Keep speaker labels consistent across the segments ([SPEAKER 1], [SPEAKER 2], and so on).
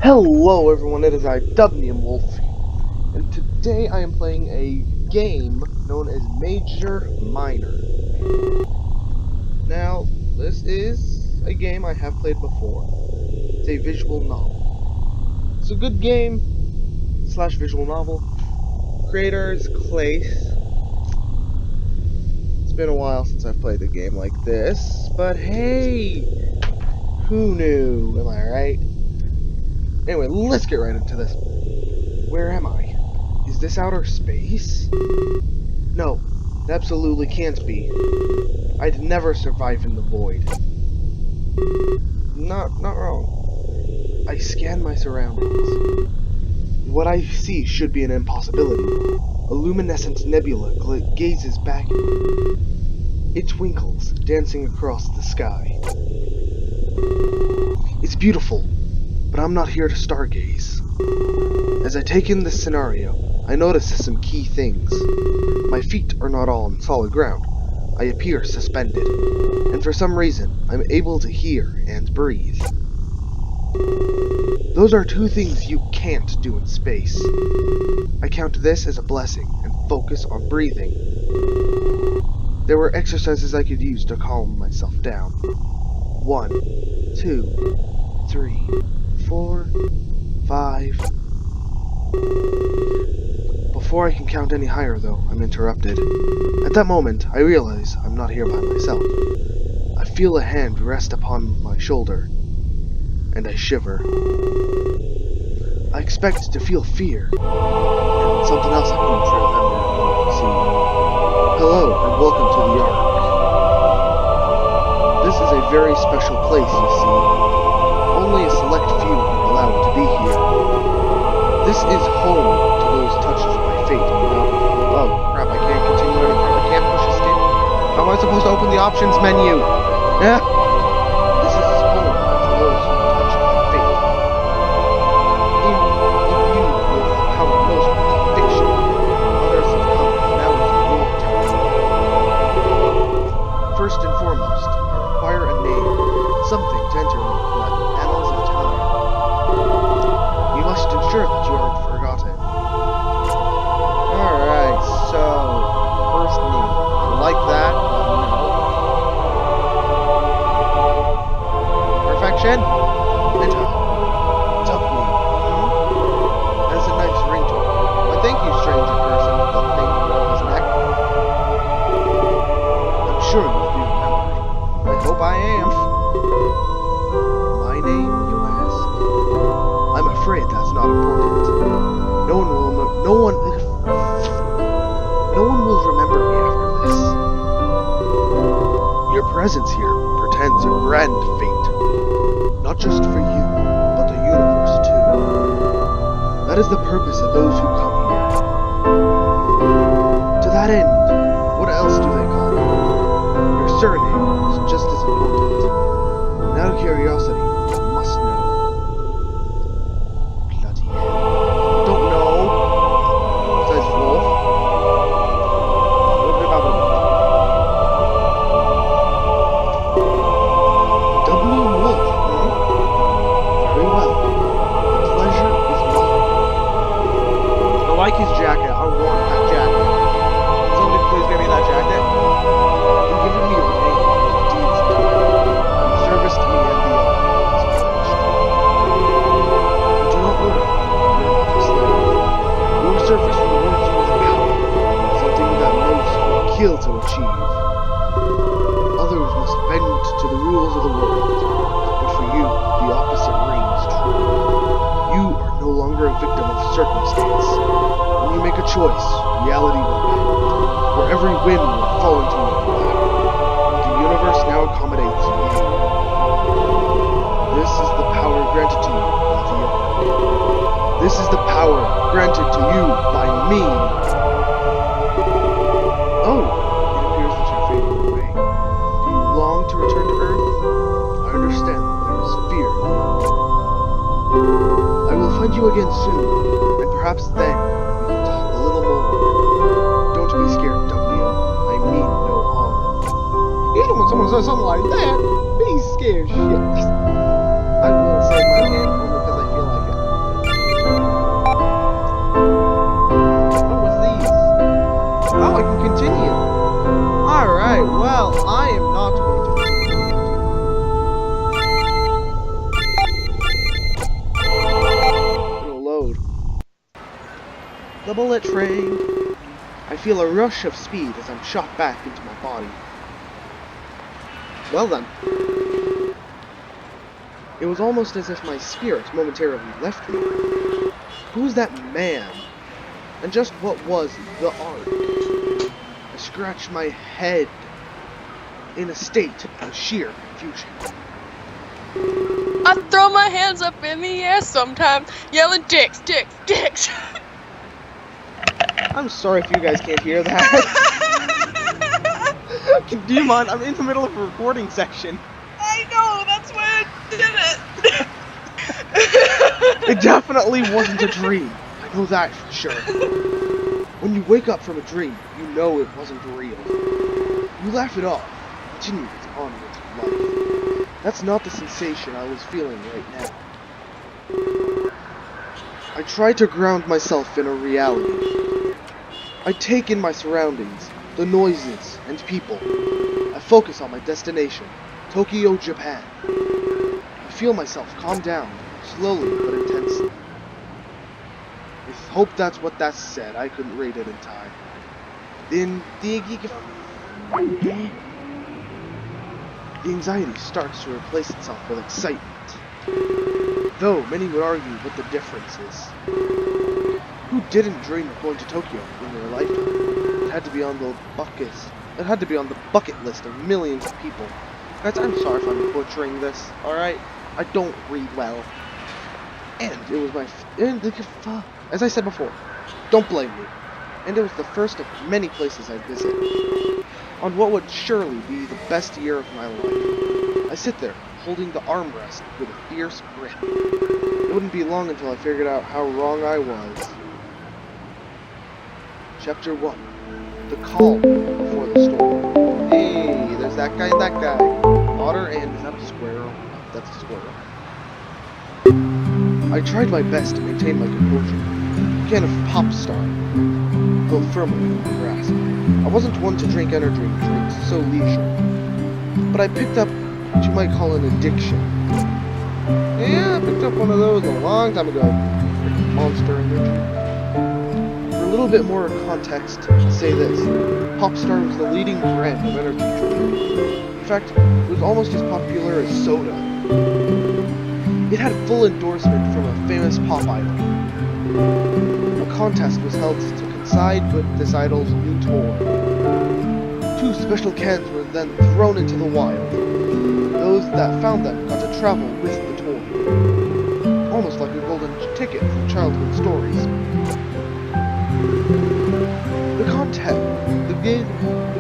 [SPEAKER 1] Hello everyone, it is I, W Wolf, and today I am playing a game known as Major Minor. Now, this is a game I have played before. It's a visual novel. It's a good game, slash visual novel. Creator is Clace. It's been a while since I've played a game like this, but hey, who knew, am I right? Anyway, let's get right into this. Where am I? Is this outer space? No, it absolutely can't be. I'd never survive in the void. Not wrong. I scan my surroundings. What I see should be an impossibility. A luminescent nebula gazes back at me. It twinkles, dancing across the sky. It's beautiful, but I'm not here to stargaze. As I take in this scenario, I notice some key things. My feet are not all on solid ground. I appear suspended, and for some reason, I'm able to hear and breathe. Those are two things you can't do in space. I count this as a blessing and focus on breathing. There were exercises I could use to calm myself down. 1, 2, 3, 4, 5. Before I can count any higher, though, I'm interrupted. At that moment, I realize I'm not here by myself. I feel a hand rest upon my shoulder, and I shiver. I expect to feel fear, and something else I couldn't remember or see. Hello, and welcome to the Ark. This is a very special place, you see. Only a select few are allowed to be here. This is home to those touched by fate, you know? Oh, crap, I can't continue any further. I can't push escape. How am I supposed to open the options menu? Yeah? This is home to those touched by fate. Imbued with the power most of fiction, others have come, now is your turn. First and foremost, I require a name, something to enter the annals of time. You must ensure that you aren't forgotten. Alright, so, first name. If you like that, let me know. Perfection? Enter. W. That's a nice ring to it. Why, thank you, stranger person with the thing around his neck. I'm sure you'll be remembered. I hope I am. My name, you ask? I'm afraid that's not important. No one will remember me after this. Your presence here portends a grand fate. Not just for you, but the universe too. That is the purpose of those who come here. To that end, what else do they call you? Your surname is just as important. And out of curiosity, I must know. Bloody hell. I don't know. Says Wolf. What about it? W. Wolf, huh? Very well. The pleasure is mine. I like his jacket. I want that jacket. Somebody please give me that jacket. You've given me your name, deeds done. Your service to me and the other is punished. But do not worry, you are not a slave. Your service rewards you with power, something that most would kill to achieve. Others must bend to the rules of the world, but for you, the opposite reigns true. You are no longer a victim of circumstance. When you make a choice, reality will bend, where every wind will fall into your lap. The universe now accommodates you. This is the power granted to you by the Ark. This is the power granted to you by me. Oh, it appears that you're fading away. Do you long to return to Earth? I understand that there is fear in you. I will find you again soon, and perhaps then we can talk a little more. Don't be scared, W. I mean no harm. Usually when someone says something like that, be scared shit. I will say my name only because I feel like it. The bullet train. I feel a rush of speed as I'm shot back into my body. Well then. It was almost as if my spirit momentarily left me. Who's that man? And just what was the arc? I scratched my head in a state of sheer confusion.
[SPEAKER 2] I throw my hands up in the air sometimes, yelling dicks, dicks, dicks.
[SPEAKER 1] I'm sorry if you guys can't hear that. Do you mind? I'm in the middle of a recording section.
[SPEAKER 2] I know, that's why I did it.
[SPEAKER 1] It definitely wasn't a dream. I know that for sure. When you wake up from a dream, you know it wasn't real. You laugh it off, continue on with life. That's not the sensation I was feeling right now. I try to ground myself in a reality. I take in my surroundings, the noises and people. I focus on my destination, Tokyo, Japan. I feel myself calm down, slowly but intensely. I hope that's what that said. I couldn't read it in time. The anxiety starts to replace itself with excitement. Though many would argue what the difference is. Who didn't dream of going to Tokyo in their lifetime? It had to be on the bucket list of millions of people. Guys, I'm sorry if I'm butchering this, alright? I don't read well. And it was as I said before, don't blame me. And it was the first of many places I'd visit. On what would surely be the best year of my life. I sit there, holding the armrest with a fierce grin. It wouldn't be long until I figured out how wrong I was. Chapter 1. The calm before the storm. Hey, there's that guy and that guy. Otter and... is that a squirrel? No, that's a squirrel. I tried my best to maintain my composure. A can of Popstar held firmly in my grasp. I wasn't one to drink energy drinks so leisurely, but I picked up what you might call an addiction. Yeah, I picked up one of those a long time ago. Monster Energy. For a little bit more context, I'll say this. Popstar was the leading brand of energy drink. In fact, it was almost as popular as soda. It had full endorsement from a famous pop idol. A contest was held to coincide with this idol's new tour. 2 special cans were then thrown into the wild. Those that found them got to travel with the tour. Almost like a golden ticket from childhood stories. The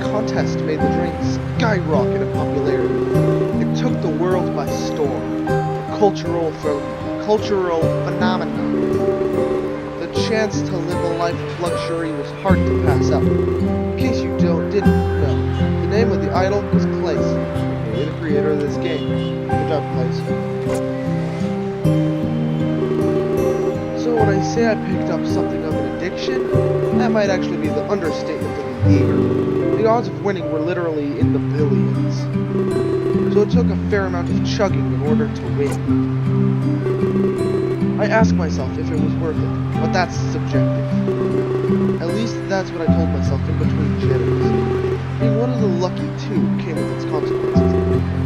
[SPEAKER 1] contest made the drink skyrocket in popularity. It took the world by storm. A cultural phenomenon. The chance to live a life of luxury was hard to pass up. In case you didn't know, the name of the idol was Clace, the creator of this game. Good job, Clace. So when I say I picked up something of an addiction, that might actually be the understatement of the year. The odds of winning were literally in the billions. So it took a fair amount of chugging in order to win. I asked myself if it was worth it, but that's subjective. At least that's what I told myself in between jitters. Being one of the lucky 2 came with its consequences.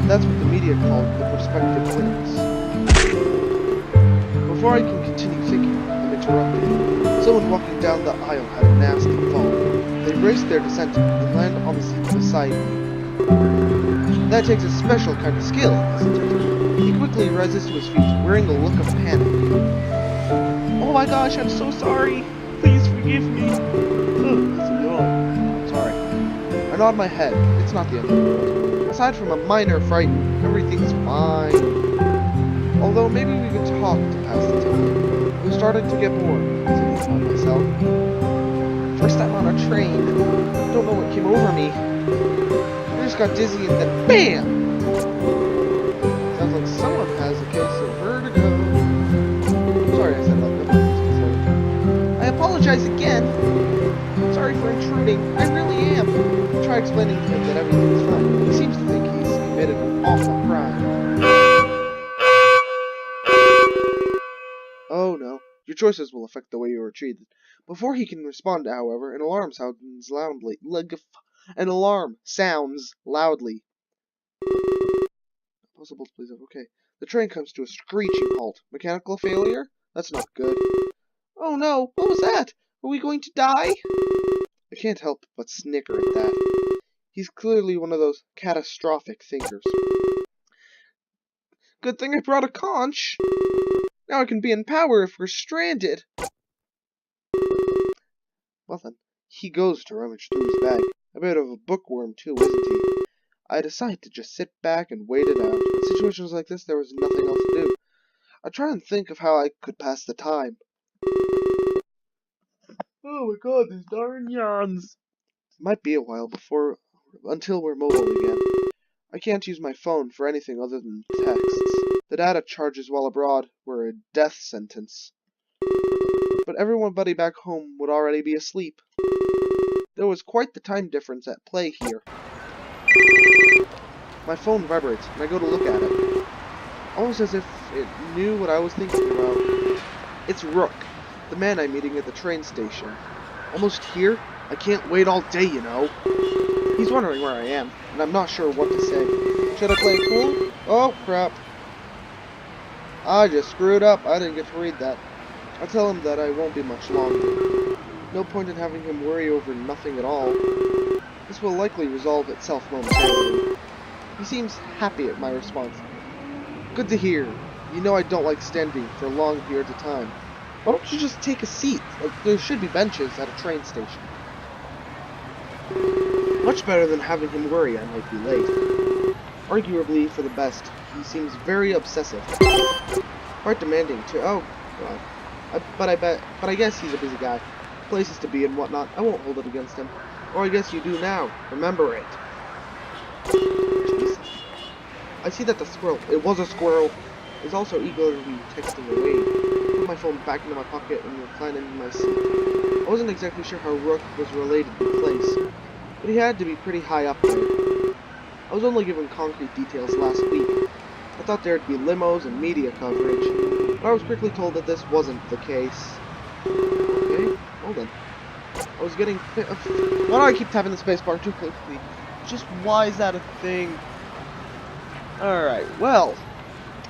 [SPEAKER 1] That's what the media called the prospective winners. Before I can continue thinking, I'm interrupted. Someone walking down the aisle had a nasty fall. They raced their descent and land on the seat beside me. That takes a special kind of skill, doesn't it? He quickly rises to his feet, wearing a look of panic. Oh my gosh, I'm so sorry. Please forgive me. That's a yawn. Sorry. I nod my head. It's not the end of the world. Aside from a minor fright, everything's fine. Although maybe we could talk to pass the time. I'm starting to get bored, thinking about myself. First time on a train. Don't know what came over me. I just got dizzy and then BAM! Sounds like someone has a case of vertigo. Sorry I said like that. I apologize again. Sorry for intruding. I really am. Try explaining to him that everything is fine. He seems to think he's committed an awful crime. Oh no. Your choices will affect the way you are treated. Before he can respond, however, an alarm sounds loudly. An alarm sounds loudly. Possible please. Okay. The train comes to a screeching halt. Mechanical failure? That's not good. Oh no! What was that? Are we going to die? I can't help but snicker at that. He's clearly one of those catastrophic thinkers. Good thing I brought a conch! Now I can be in power if we're stranded! Well then, he goes to rummage through his bag. A bit of a bookworm too, isn't he? I decide to just sit back and wait it out. In situations like this, there was nothing else to do. I try and think of how I could pass the time. Oh my god, these darn yawns! It might be a while until we're mobile again. I can't use my phone for anything other than texts. The data charges while abroad were a death sentence. But everybody back home would already be asleep. There was quite the time difference at play here. My phone vibrates, and I go to look at it. Almost as if it knew what I was thinking about. It's Rook, the man I'm meeting at the train station. Almost here? I can't wait all day, you know. He's wondering where I am, and I'm not sure what to say. Should I play it cool? Oh, crap. I just screwed up. I didn't get to read that. I'll tell him that I won't be much longer. No point in having him worry over nothing at all. This will likely resolve itself momentarily. He seems happy at my response. Good to hear. You know I don't like standing for long periods of time. Why don't you just take a seat? Like, there should be benches at a train station. Much better than having him worry I might be late. Arguably for the best. He seems very obsessive. Quite demanding too. Oh, God. But I guess he's a busy guy. Places to be and whatnot. I won't hold it against him. Or I guess you do now. Remember it. Jesus. I see that the squirrel, it was a squirrel, is also eagerly texting away. I put my phone back into my pocket and reclined in my seat. I wasn't exactly sure how Rook was related to the place, but he had to be pretty high up there. I was only given concrete details last week. I thought there'd be limos and media coverage, but I was quickly told that this wasn't the case. Okay, hold on. I was getting... Why do I keep tapping the spacebar too quickly? Just why is that a thing? Alright, well,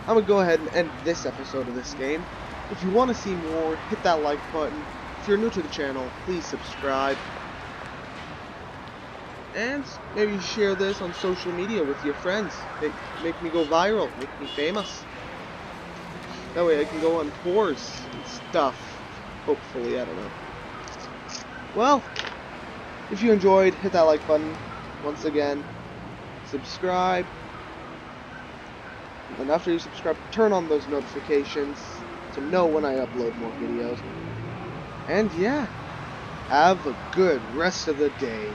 [SPEAKER 1] I'm gonna go ahead and end this episode of this game. If you want to see more, hit that like button. If you're new to the channel, please subscribe. And maybe share this on social media with your friends. Make me go viral, make me famous. That way I can go on tours and stuff. Hopefully, I don't know. Well, if you enjoyed, hit that like button. Once again, subscribe. And after you subscribe, turn on those notifications to know when I upload more videos. And yeah, have a good rest of the day.